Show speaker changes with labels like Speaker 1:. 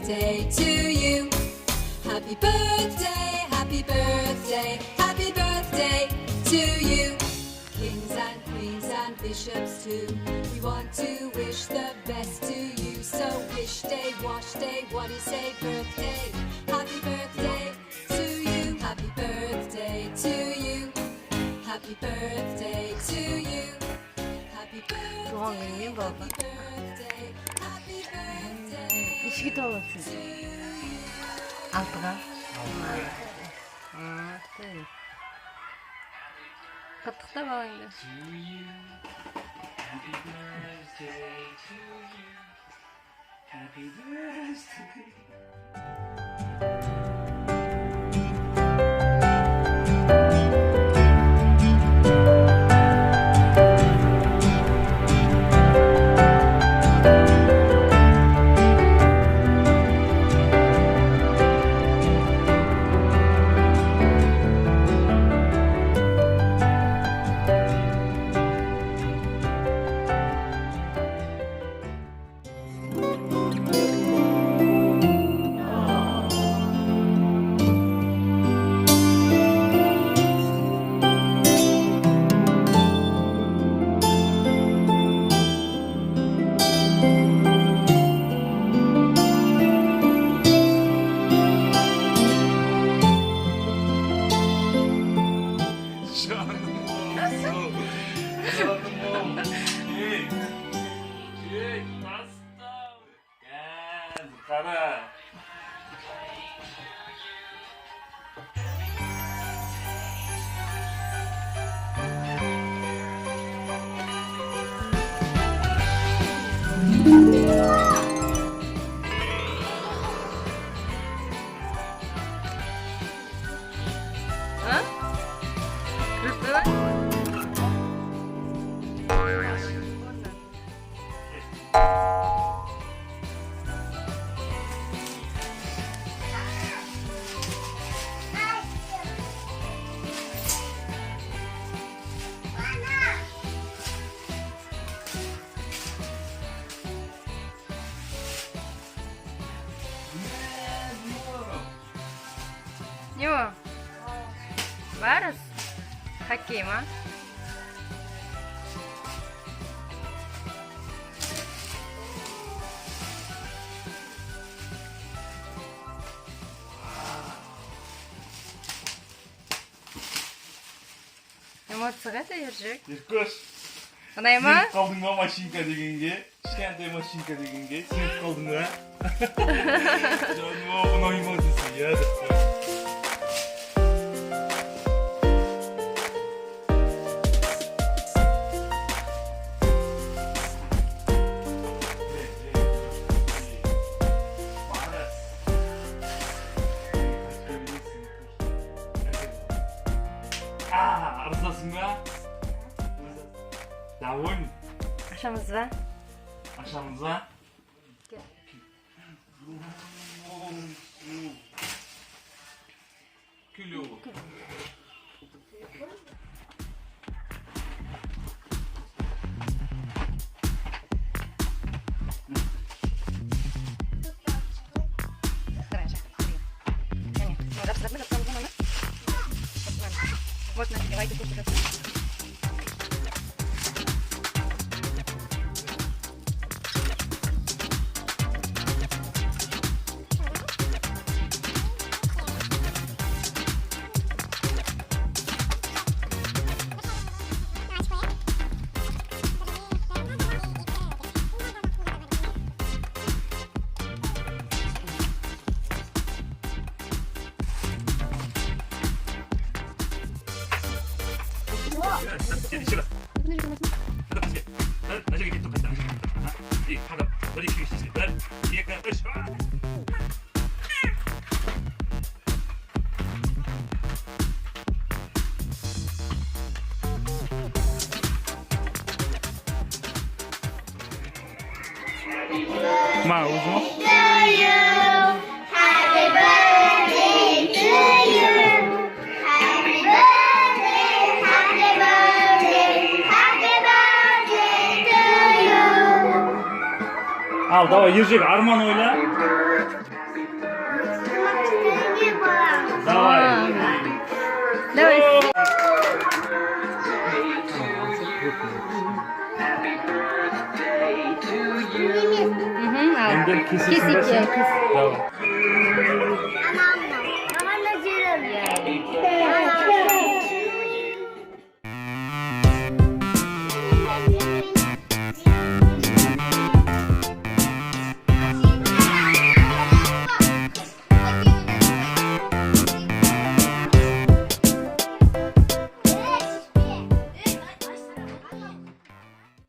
Speaker 1: birthday to you. Happy birthday, happy birthday, happy birthday to you. Kings and queens and bishops too, we want to wish the best to you. So wish day, wash day, what do you say? Birthday, happy birthday to you. Happy birthday to you. Happy birthday to you. Happy birthday,
Speaker 2: Doğum günü baba.
Speaker 1: happy birthday, happy birthday
Speaker 2: İçki
Speaker 1: to
Speaker 2: tolasın.
Speaker 1: you.
Speaker 2: Altıga. Tüy. Kıtlıkta bağındı.
Speaker 3: Happy birthday to you. Happy birthday. Canım oğlum. Canım oğlum. Çek tastam. Gel kara.
Speaker 2: Ha? Kırıklı. Ne o? Varız. Hakeyim ha? Эмоцияға да ержек.
Speaker 3: Еркөш.
Speaker 2: Қандай ма?
Speaker 3: Сеніп қалдың ба машинка дегенге? Кішкентай машинка дегенге сеніп қалдың ба? Canım oğlum oymadısın ya. Arızasın mı? Davun.
Speaker 2: Aşamız var.
Speaker 3: Aşağımıza.
Speaker 2: Gel.
Speaker 3: Kilo.
Speaker 2: Вот, надевайте тут.
Speaker 3: Ma, uzun. Al, давай, ержек, арман ойла. Kesik
Speaker 2: Kesik ya, kesik.
Speaker 3: Tamam.